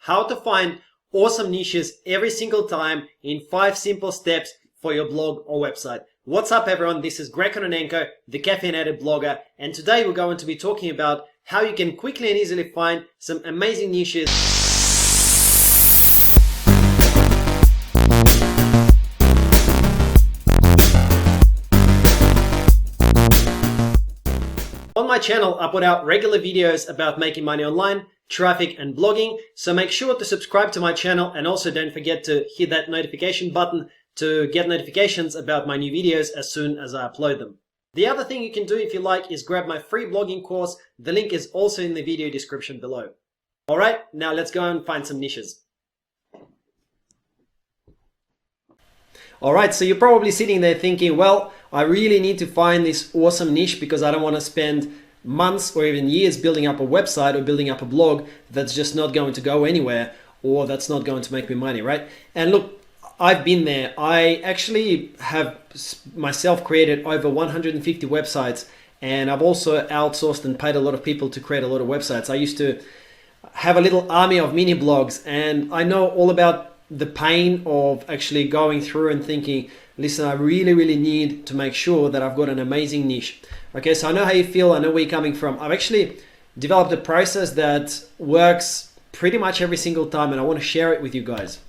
how to find awesome niches every single time in 5 simple steps for your blog or website. What's up everyone, this is Greg Kononenko, the Caffeinated blogger, and today we're going to be talking about how you can quickly and easily find some amazing niches. On my channel, I put out regular videos about making money online, traffic and blogging, so make sure to subscribe to my channel and also don't forget to hit that notification button to get notifications about my new videos as soon as I upload them. The other thing you can do if you like is grab my free blogging course. The link is also in the video description below. Alright, now let's go and find some niches. Alright, so you're probably sitting there thinking, well, I really need to find this awesome niche because I don't want to spend months or even years building up a website or building up a blog that's just not going to go anywhere or that's not going to make me money, right? And look, I've been there. I actually have myself created over 150 websites, and I've also outsourced and paid a lot of people to create a lot of websites. I used to have a little army of mini blogs, and I know all about the pain of actually going through and thinking, listen, I really need to make sure that I've got an amazing niche. Okay, so I know how you feel, I know where you're coming from. I've actually developed a process that works pretty much every single time, and I want to share it with you guys.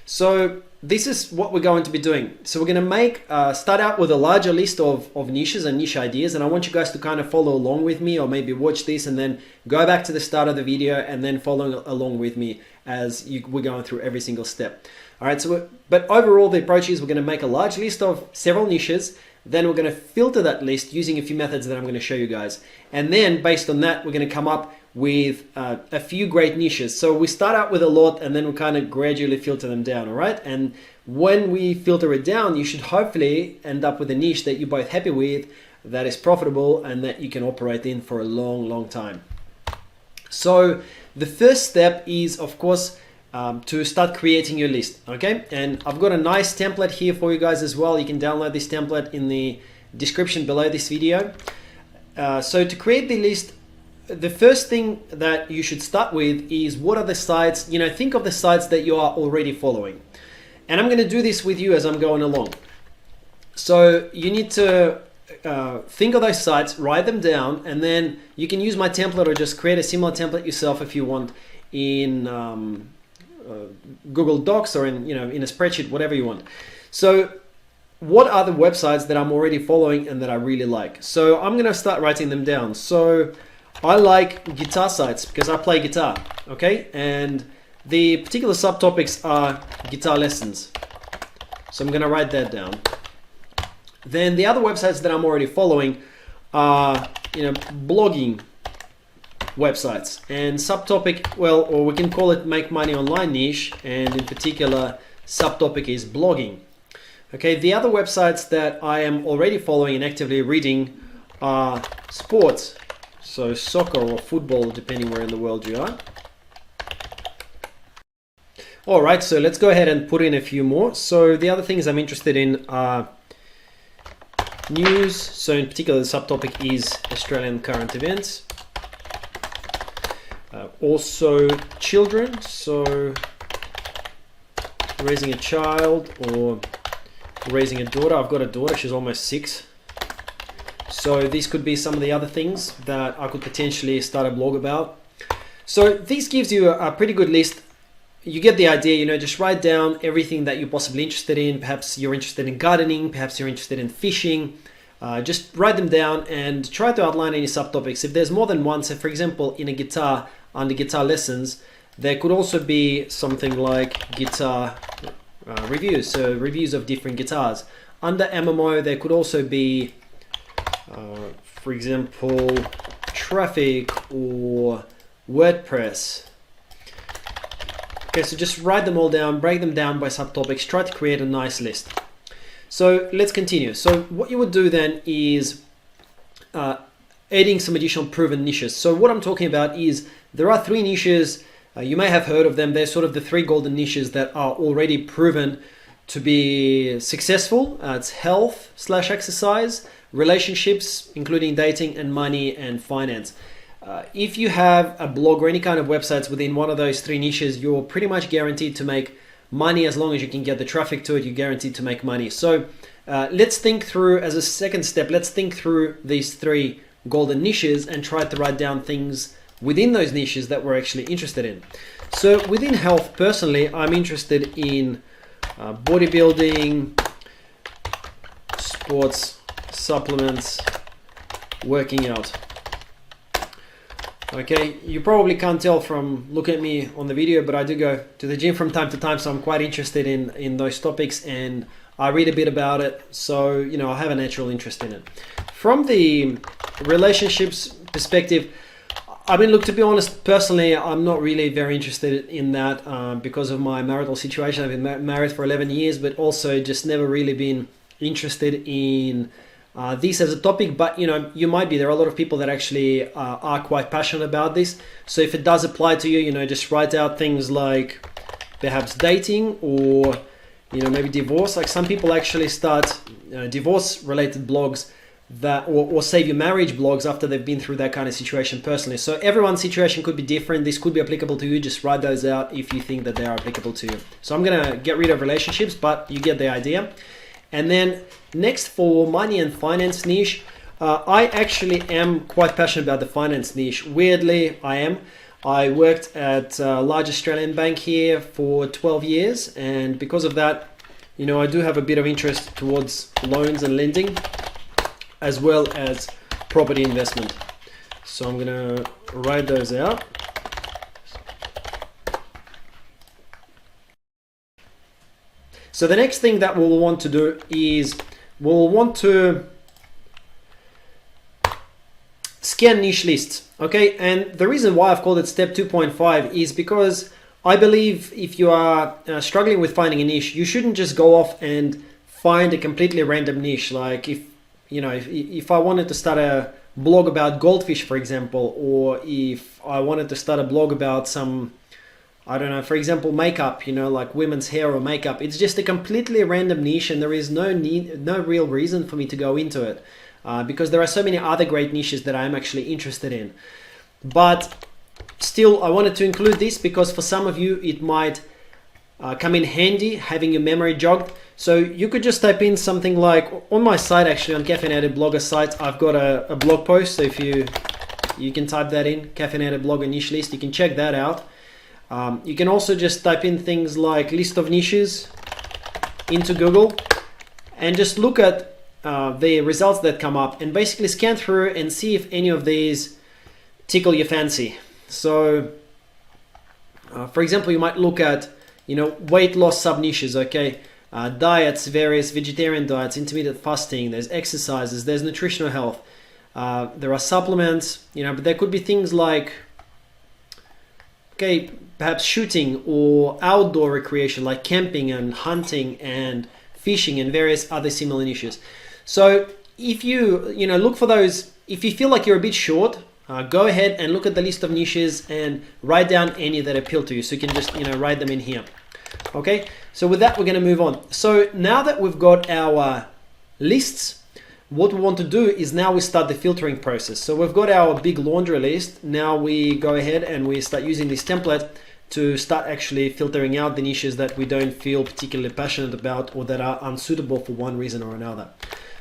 So this is what we're going to be doing. So we're going to start out with a larger list of niches and niche ideas, and I want you guys to kind of follow along with me, or maybe watch this and then go back to the start of the video and then follow along with me as we're going through every single step. All right, but overall the approach is we're going to make a large list of several niches, then we're going to filter that list using a few methods that I'm going to show you guys. And then based on that, we're going to come up with a few great niches. So we start out with a lot and then we kind of gradually filter them down, all right? And when we filter it down, you should hopefully end up with a niche that you're both happy with, that is profitable, and that you can operate in for a long time. So the first step is, of course, to start creating your list, okay? And I've got a nice template here for you guys as well. You can download this template in the description below this video. So to create the list, the first thing that you should start with is what are the sites, think of the sites that you are already following. And I'm going to do this with you as I'm going along. So you need to think of those sites, write them down, and then you can use my template or just create a similar template yourself if you want in Google Docs or in a spreadsheet, whatever you want. So what are the websites that I'm already following and that I really like? So I'm going to start writing them down. So I like guitar sites because I play guitar, okay? And the particular subtopics are guitar lessons. So I'm going to write that down. Then the other websites that I'm already following are, blogging websites, and subtopic, well, or we can call it make money online niche, and in particular subtopic is blogging. Okay, the other websites that I am already following and actively reading are sports, so soccer or football depending where in the world you are. Alright, so let's go ahead and put in a few more. So the other things I'm interested in are news, so in particular the subtopic is Australian current events. Also children, so raising a child or raising a daughter. I've got a daughter, she's almost 6. So these could be some of the other things that I could potentially start a blog about. So this gives you a pretty good list. You get the idea, just write down everything that you're possibly interested in. Perhaps you're interested in gardening, perhaps you're interested in fishing. Just write them down and try to outline any subtopics. If there's more than one, so for example, in a guitar, under guitar lessons, there could also be something like guitar reviews, so reviews of different guitars. Under MMO, there could also be, for example, traffic or WordPress. Okay, so just write them all down, break them down by subtopics, try to create a nice list. So let's continue. So what you would do then is adding some additional proven niches. So what I'm talking about is there are 3 niches, you may have heard of them, they're sort of the 3 golden niches that are already proven to be successful. It's health/exercise, relationships, including dating, and money and finance. if you have a blog or any kind of websites within one of those three niches, you're pretty much guaranteed to make money. As long as you can get the traffic to it, you're guaranteed to make money. So let's think through, as a second step, let's think through these three golden niches and try to write down things within those niches that we're actually interested in. So within health, personally, I'm interested in bodybuilding, sports, supplements, working out. Okay, you probably can't tell from looking at me on the video, but I do go to the gym from time to time, so I'm quite interested in those topics, and I read a bit about it, so you know, I have a natural interest in it. From the relationships perspective, I mean, look, to be honest, personally, I'm not really very interested in that because of my marital situation. I've been married for 11 years, but also just never really been interested in this as a topic. But you know, you might be. There are a lot of people that actually are quite passionate about this. So if it does apply to you, you know, just write out things like perhaps dating or, you know, maybe divorce. Like some people actually start divorce-related blogs that or save your marriage blogs after they've been through that kind of situation personally. So everyone's situation could be different. This could be applicable to you. Just write those out if you think that they are applicable to you. So I'm gonna get rid of relationships, but you get the idea. And then next, for money and finance niche, I actually am quite passionate about the finance niche. Weirdly, I am. I worked at a large Australian bank here for 12 years, and because of that, you know, I do have a bit of interest towards loans and lending, as well as property investment. So I'm gonna write those out. So the next thing that we'll want to do is we'll want to scan niche lists, okay? And the reason why I've called it step 2.5 is because I believe if you are struggling with finding a niche, you shouldn't just go off and find a completely random niche. Like if I wanted to start a blog about goldfish, for example, or if I wanted to start a blog about some, I don't know, for example, makeup, you know, like women's hair or makeup, it's just a completely random niche, and there is no real reason for me to go into it because there are so many other great niches that I'm actually interested in. But still, I wanted to include this because for some of you, it might come in handy having your memory jogged. So you could just type in something like, on my site, actually on Caffeinated blogger site, I've got a blog post. So if you can type that in, Caffeinated blogger niche list, you can check that out. You can also just type in things like list of niches into Google and just look at the results that come up and basically scan through and see if any of these tickle your fancy. So for example, you might look at, you know, weight loss sub niches, okay? Diets, various vegetarian diets, intermittent fasting, there's exercises, there's nutritional health, there are supplements, you know, but there could be things like, okay, perhaps shooting or outdoor recreation like camping and hunting and fishing and various other similar niches. So if you look for those, if you feel like you're a bit short, go ahead and look at the list of niches and write down any that appeal to you. So you can just, you know, write them in here. Okay, so with that, we're going to move on. So now that we've got our lists, what we want to do is now we start the filtering process. So we've got our big laundry list. Now we go ahead and we start using this template to start actually filtering out the niches that we don't feel particularly passionate about or that are unsuitable for one reason or another.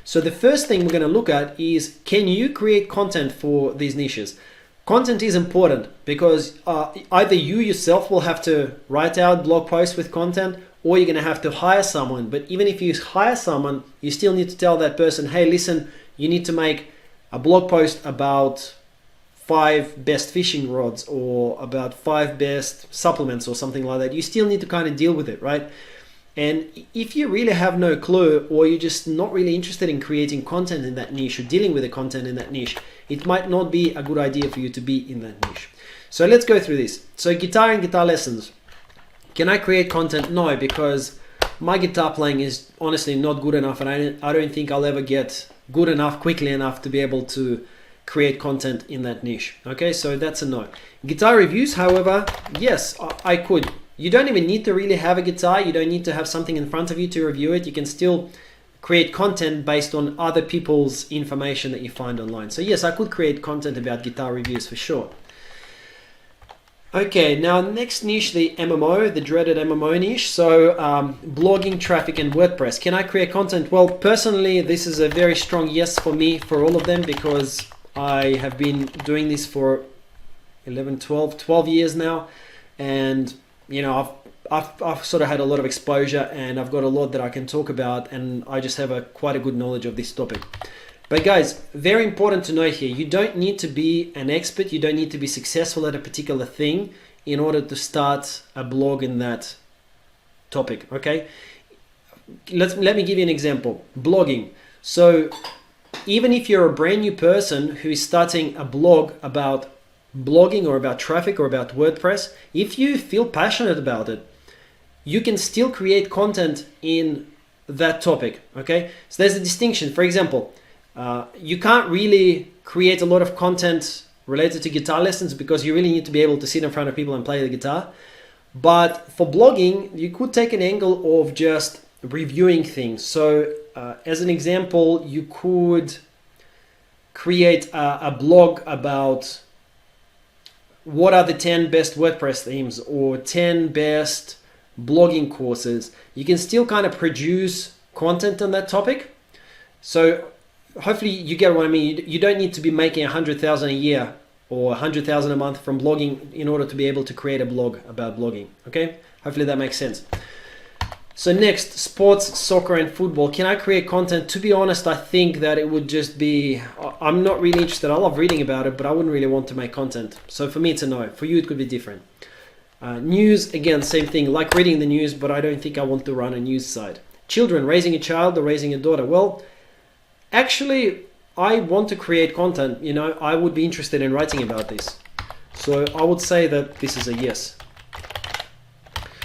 So the first thing we're going to look at is, can you create content for these niches? Content is important because either you yourself will have to write out blog posts with content, or you're going to have to hire someone. But even if you hire someone, you still need to tell that person, hey, listen, you need to make a blog post about 5 best fishing rods or about 5 best supplements or something like that. You still need to kind of deal with it, right? And if you really have no clue, or you're just not really interested in creating content in that niche or dealing with the content in that niche, it might not be a good idea for you to be in that niche. So let's go through this. So guitar and guitar lessons. Can I create content? No, because my guitar playing is honestly not good enough, and I don't think I'll ever get good enough quickly enough to be able to create content in that niche. Okay, so that's a no. Guitar reviews, however, yes, I could. You don't even need to really have a guitar. You don't need to have something in front of you to review it. You can still create content based on other people's information that you find online. So yes, I could create content about guitar reviews for sure. Okay, now next niche, the MMO, the dreaded MMO niche. So blogging, traffic, and WordPress. Can I create content? Well, personally, this is a very strong yes for me for all of them, because I have been doing this for 12 years now. And, you know, I've sort of had a lot of exposure, and I've got a lot that I can talk about, and I just have quite a good knowledge of this topic. But guys, very important to note here, you don't need to be an expert, you don't need to be successful at a particular thing in order to start a blog in that topic, okay? Let me give you an example. Blogging. So even if you're a brand new person who is starting a blog about blogging or about traffic or about WordPress, if you feel passionate about it, you can still create content in that topic, okay? So there's a distinction. For example, you can't really create a lot of content related to guitar lessons because you really need to be able to sit in front of people and play the guitar. But for blogging, you could take an angle of just reviewing things. So as an example, you could create a blog about what are the 10 best WordPress themes or 10 best blogging courses. You can still kind of produce content on that topic. So hopefully you get what I mean. You don't need to be making 100,000 a year or 100,000 a month from blogging in order to be able to create a blog about blogging. Okay, hopefully that makes sense. So next, sports, soccer, and football. Can I create content? To be honest, I think that it would just be, I'm not really interested. I love reading about it, but I wouldn't really want to make content. So for me, it's a no. For you, it could be different. News, again, same thing, like reading the news, but I don't think I want to run a news site. Children, raising a child or raising a daughter. Well, actually, I want to create content. You know, I would be interested in writing about this. So I would say that this is a yes.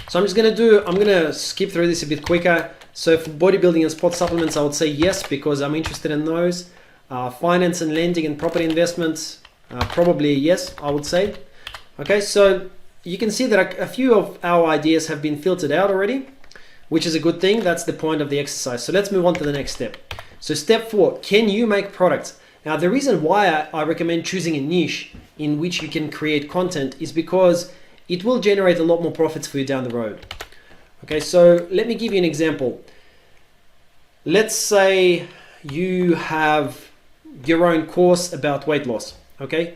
So I'm gonna skip through this a bit quicker. So for bodybuilding and sports supplements, I would say yes, because I'm interested in those. Finance and lending and property investments, probably yes, I would say. Okay, so you can see that a few of our ideas have been filtered out already, which is a good thing. That's the point of the exercise. So let's move on to the next step. So step 4, can you make products? Now the reason why I recommend choosing a niche in which you can create content is because it will generate a lot more profits for you down the road. Okay, so let me give you an example. Let's say you have your own course about weight loss, okay?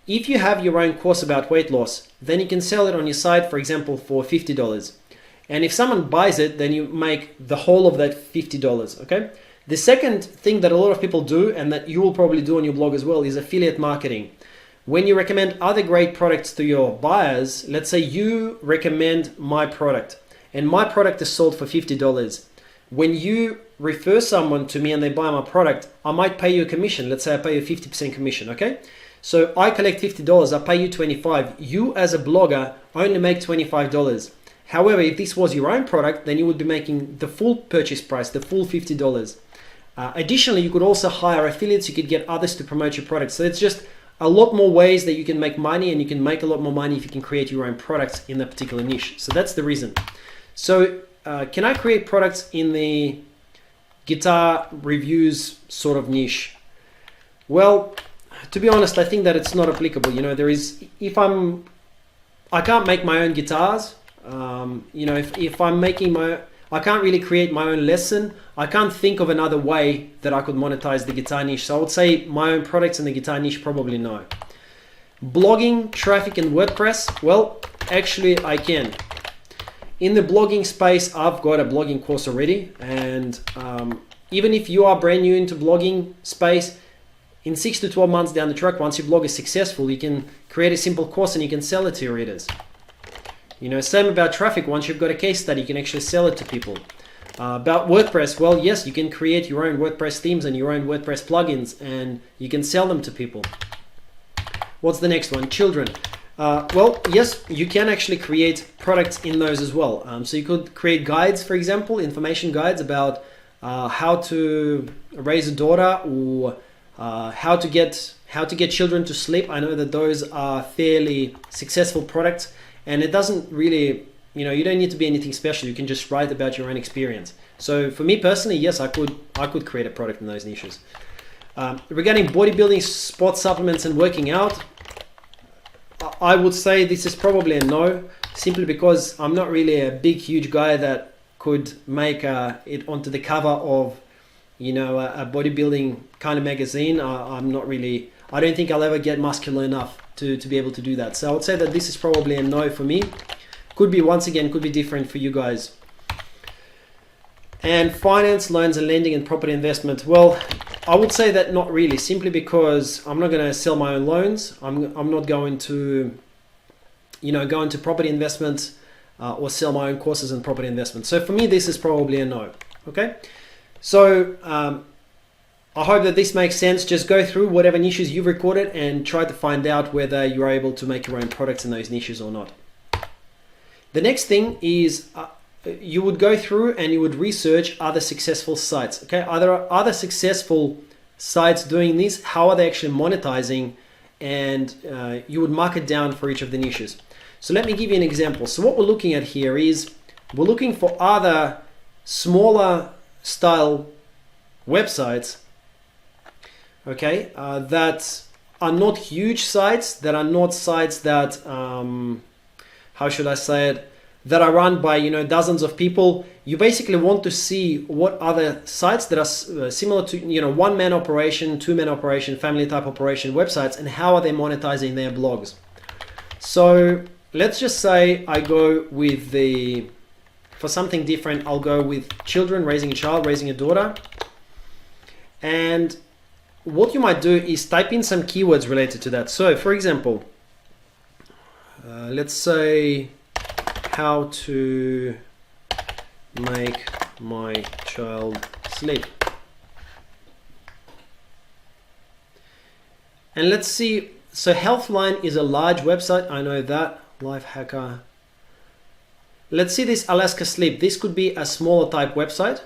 If you have your own course about weight loss, then you can sell it on your site, for example, for $50. And if someone buys it, then you make the whole of that $50, okay? The second thing that a lot of people do, and that you will probably do on your blog as well, is affiliate marketing. When you recommend other great products to your buyers, let's say you recommend my product and my product is sold for $50. When you refer someone to me and they buy my product, I might pay you a commission. Let's say I pay you 50% commission, okay? So I collect $50, I pay you $25. You as a blogger only make $25. However, if this was your own product, then you would be making the full purchase price, the full $50. Additionally, you could also hire affiliates. You could get others to promote your product. So it's just a lot more ways that you can make money, and you can make a lot more money if you can create your own products in that particular niche. So that's the reason. So can I create products in the guitar reviews sort of niche? Well, to be honest, I think that it's not applicable. You know, I can't make my own guitars. You know, if I'm making I can't really create my own lesson. I can't think of another way that I could monetize the guitar niche. So I would say my own products in the guitar niche, probably no. Blogging, traffic, and WordPress. Well, actually I can. In the blogging space, I've got a blogging course already. And even if you are brand new into blogging space, in 6 to 12 months down the track, once your blog is successful, you can create a simple course and you can sell it to your readers. You know, same about traffic. Once you've got a case study, you can actually sell it to people. About WordPress, well, yes, you can create your own WordPress themes and your own WordPress plugins, and you can sell them to people. What's the next one? Children. Well, yes, you can actually create products in those as well. So you could create guides, for example, information guides about how to raise a daughter, or how to get children to sleep. I know that those are fairly successful products. And it doesn't really you don't need to be anything special. You can just write about your own experience. So for me personally, yes, I could create a product in those niches. Regarding bodybuilding, sports supplements, and working out, I would say this is probably a no, simply because I'm not really a big, huge guy that could make it onto the cover of, a bodybuilding kind of magazine. I'm not really, I don't think I'll ever get muscular enough to be able to do that. So I would say that this is probably a no for me. Could be, once again, could be different for you guys. And finance, loans and lending, and property investment. Well, I would say that not really, simply because I'm not going to sell my own loans. I'm not going to, go into property investment or sell my own courses in property investment. So for me, this is probably a no. Okay. So I hope that this makes sense. Just go through whatever niches you've recorded and try to find out whether you're able to make your own products in those niches or not. The next thing is you would go through and you would research other successful sites. Okay, are there other successful sites doing this? How are they actually monetizing? And you would mark it down for each of the niches. So let me give you an example. So what we're looking at here is we're looking for other smaller style websites, okay, that are not huge sites, that are not sites that, how should I say it, that are run by dozens of people. You basically want to see what other sites that are similar to one-man operation, two-man operation, family type operation websites, and how are they monetizing their blogs. So let's just say I go with for something different, I'll go with children, raising a child, raising a daughter. And what you might do is type in some keywords related to that. So for example, let's say how to make my child sleep. And let's see, so Healthline is a large website, I know that, Life Hacker. Let's see this Alaska Sleep. This could be a smaller type website.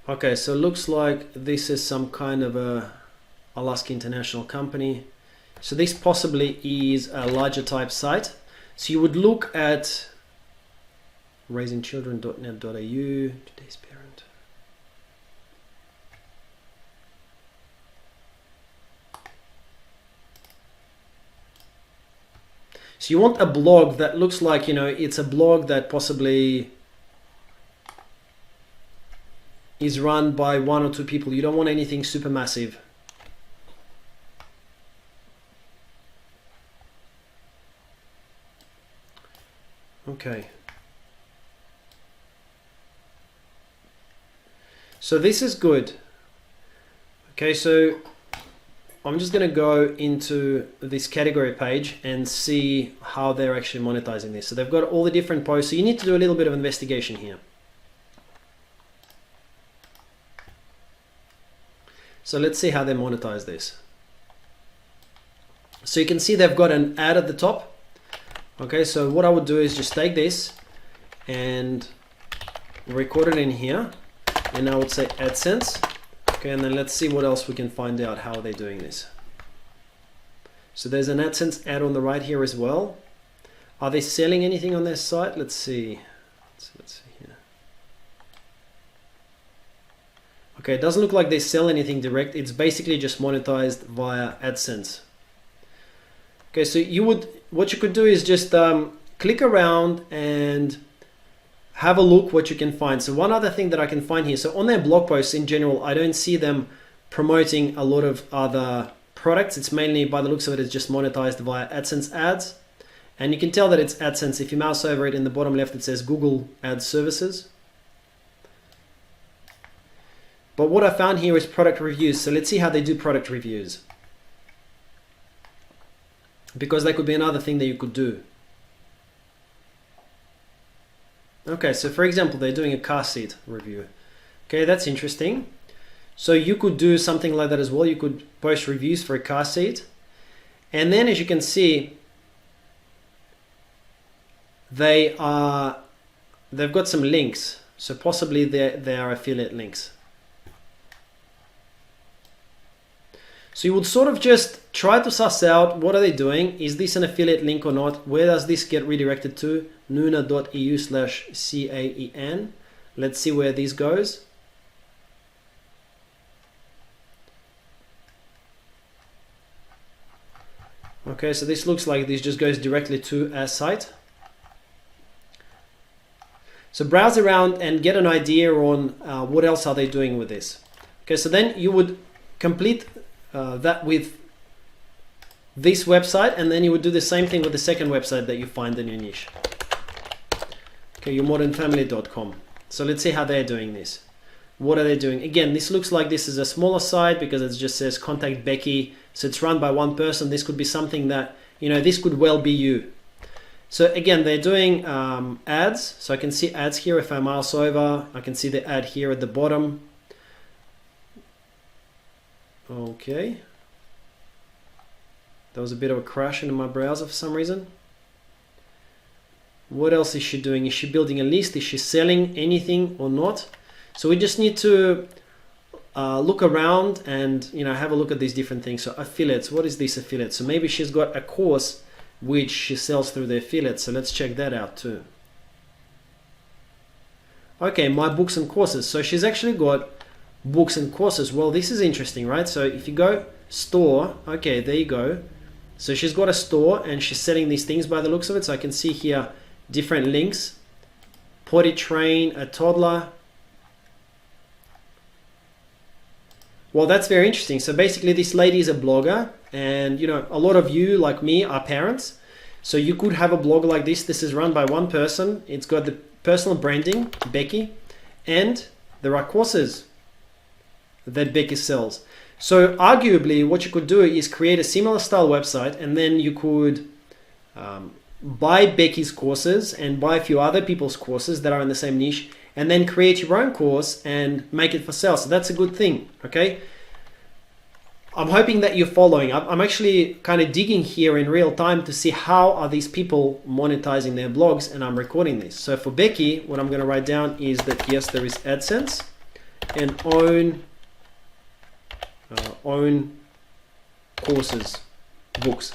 Okay, so it looks like this is some kind of a Alaska international company. So this possibly is a larger type site. So you would look at raisingchildren.net.au, today's parent. So you want a blog that looks like, it's a blog that possibly is run by one or two people. You don't want anything super massive. Okay. So this is good. Okay, so I'm just going to go into this category page and see how they're actually monetizing this. So they've got all the different posts. So you need to do a little bit of investigation here. So let's see how they monetize this. So you can see they've got an ad at the top. Okay, so what I would do is just take this and record it in here. And I would say AdSense. Okay, and then let's see what else we can find out how they're doing this. So there's an AdSense ad on the right here as well. Are they selling anything on their site? Let's see. Let's see here. Okay, it doesn't look like they sell anything direct. It's basically just monetized via AdSense. Okay, so what you could do is just click around and have a look what you can find. So one other thing that I can find here, so on their blog posts in general, I don't see them promoting a lot of other products. It's mainly, by the looks of it, it's just monetized via AdSense ads. And you can tell that it's AdSense. If you mouse over it in the bottom left, it says Google Ad Services. But what I found here is product reviews. So let's see how they do product reviews, because that could be another thing that you could do. Okay, so for example, they're doing a car seat review. Okay, that's interesting. So you could do something like that as well. You could post reviews for a car seat. And then as you can see, they've got some links. So possibly they are affiliate links. So you would sort of just try to suss out, what are they doing? Is this an affiliate link or not? Where does this get redirected to? nuna.eu/CAEN. Let's see where this goes. Okay, so this looks like this just goes directly to a site. So browse around and get an idea on what else are they doing with this. Okay, so then you would complete that with this website, and then you would do the same thing with the second website that you find in your niche. Okay, yourmodernfamily.com. So let's see how they're doing this. What are they doing? Again, this looks like this is a smaller site because it just says contact Becky. So it's run by one person. This could be something that, you know, this could well be you. So again, they're doing ads. So I can see ads here. If I mouse over, I can see the ad here at the bottom. Okay. There was a bit of a crash in my browser for some reason. What else is she doing? Is she building a list? Is she selling anything or not? So we just need to look around and, you know, have a look at these different things. So affiliates, what is this affiliate? So maybe she's got a course which she sells through the affiliate. So let's check that out too. Okay, my books and courses. So she's actually got books and courses. Well, this is interesting, right? So if you go store, okay, there you go. So she's got a store and she's selling these things by the looks of it. So I can see here different links. Potty train a toddler. Well, that's very interesting. So basically this lady is a blogger, and you know, a lot of you like me are parents. So you could have a blog like this. This is run by one person. It's got the personal branding, Becky, and there are courses that Becky sells. So arguably what you could do is create a similar style website, and then you could buy Becky's courses and buy a few other people's courses that are in the same niche, and then create your own course and make it for sale. So that's a good thing, okay? I'm hoping that you're following. I'm actually kind of digging here in real time to see how are these people monetizing their blogs, and I'm recording this. So for Becky, what I'm gonna write down is that yes, there is AdSense and own courses, books.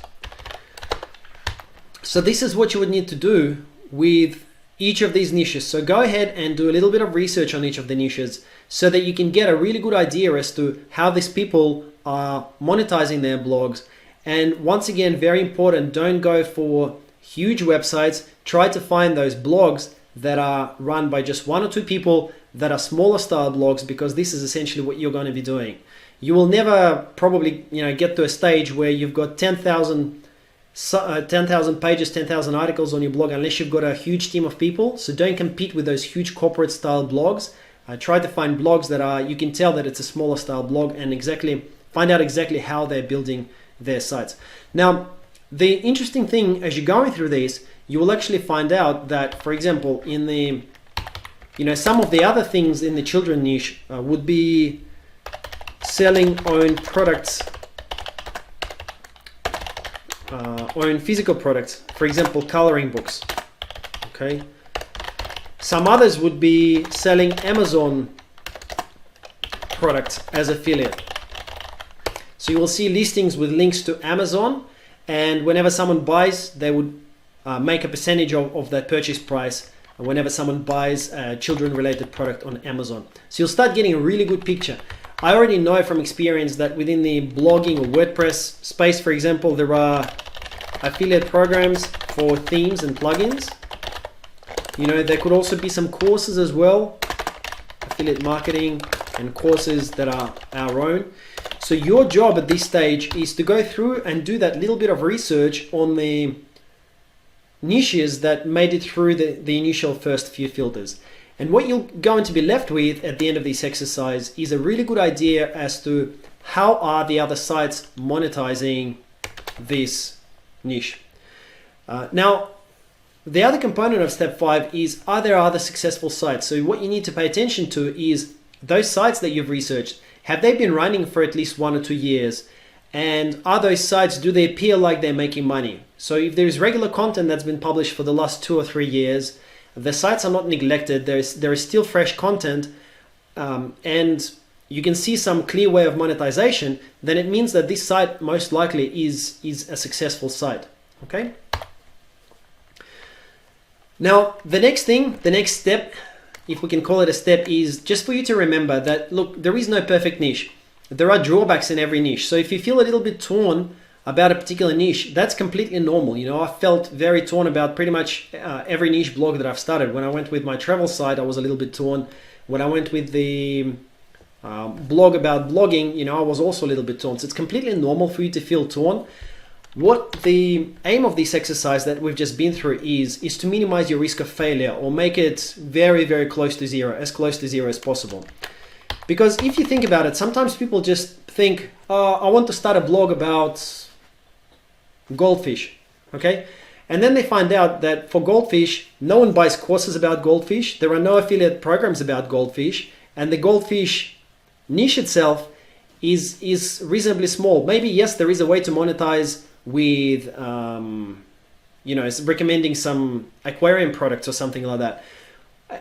So this is what you would need to do with each of these niches. So go ahead and do a little bit of research on each of the niches so that you can get a really good idea as to how these people are monetizing their blogs. And once again, very important, don't go for huge websites. Try to find those blogs that are run by just one or two people that are smaller style blogs, because this is essentially what you're going to be doing. You will never probably, you know, get to a stage where you've got 10,000 pages, 10,000 articles on your blog unless you've got a huge team of people. So don't compete with those huge corporate style blogs. Try to find blogs that are, you can tell that it's a smaller style blog, and find out exactly how they're building their sites. Now, the interesting thing as you're going through these, you will actually find out that, for example, in the, you know, some of the other things in the children niche would be selling own products, own physical products, for example, coloring books. Okay. Some others would be selling Amazon products as affiliate. So you will see listings with links to Amazon, and whenever someone buys, they would make a percentage of that purchase price whenever someone buys a children-related product on Amazon. So you'll start getting a really good picture. I already know from experience that within the blogging or WordPress space, for example, there are affiliate programs for themes and plugins. You know, there could also be some courses as well, affiliate marketing and courses that are our own. So your job at this stage is to go through and do that little bit of research on the niches that made it through the initial first few filters. And what you're going to be left with at the end of this exercise is a really good idea as to how are the other sites monetizing this niche. Now, the other component of step 5 is, are there other successful sites? So what you need to pay attention to is those sites that you've researched. Have they been running for at least 1 or 2 years? And are those sites, do they appear like they're making money? So if there is regular content that's been published for the last 2 or 3 years, the sites are not neglected. There is still fresh content, and you can see some clear way of monetization, then it means that this site most likely is a successful site. Okay. Now, the next step, if we can call it a step, is just for you to remember that, look, there is no perfect niche. There are drawbacks in every niche. So if you feel a little bit torn about a particular niche, that's completely normal. You know, I felt very torn about pretty much every niche blog that I've started. When I went with my travel site, I was a little bit torn. When I went with the blog about blogging, you know, I was also a little bit torn. So it's completely normal for you to feel torn. What the aim of this exercise that we've just been through is to minimize your risk of failure, or make it very, very close to zero, as close to zero as possible. Because if you think about it, sometimes people just think, oh, I want to start a blog about goldfish, okay? And then they find out that for goldfish, no one buys courses about goldfish. There are no affiliate programs about goldfish, and the goldfish niche itself is reasonably small. Maybe, yes, there is a way to monetize with, you know, recommending some aquarium products or something like that.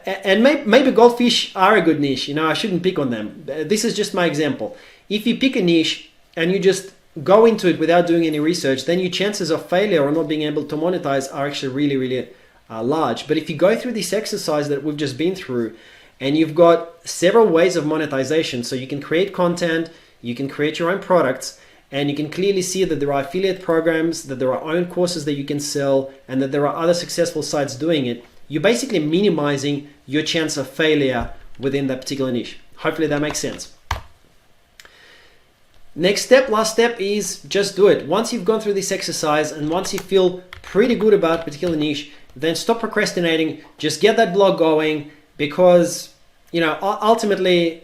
And maybe goldfish are a good niche. You know, I shouldn't pick on them. This is just my example. If you pick a niche and you just go into it without doing any research, then your chances of failure or not being able to monetize are actually really, really large. But if you go through this exercise that we've just been through, and you've got several ways of monetization, so you can create content, you can create your own products, and you can clearly see that there are affiliate programs, that there are own courses that you can sell, and that there are other successful sites doing it, you're basically minimizing your chance of failure within that particular niche. Hopefully that makes sense. Next step, last step, is just do it. Once you've gone through this exercise and once you feel pretty good about a particular niche, then stop procrastinating, just get that blog going, because, you know, ultimately,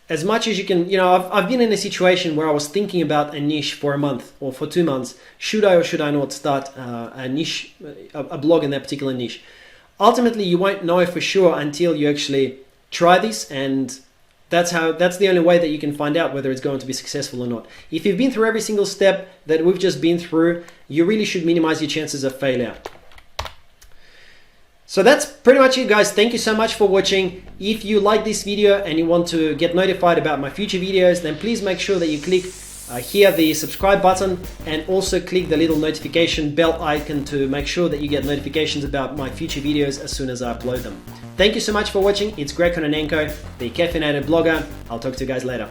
as much as you can, you know, I've been in a situation where I was thinking about a niche for a month or for 2 months. Should I or should I not start a niche, a blog in that particular niche? Ultimately, you won't know for sure until you actually try this, and that's the only way that you can find out whether it's going to be successful or not. If you've been through every single step that we've just been through, you really should minimize your chances of failure. So that's pretty much it, guys. Thank you so much for watching. If you like this video and you want to get notified about my future videos, then please make sure that you click here the subscribe button, and also click the little notification bell icon to make sure that you get notifications about my future videos as soon as I upload them. Thank you so much for watching. It's Greg Kononenko, the Caffeinated blogger. I'll talk to you guys later.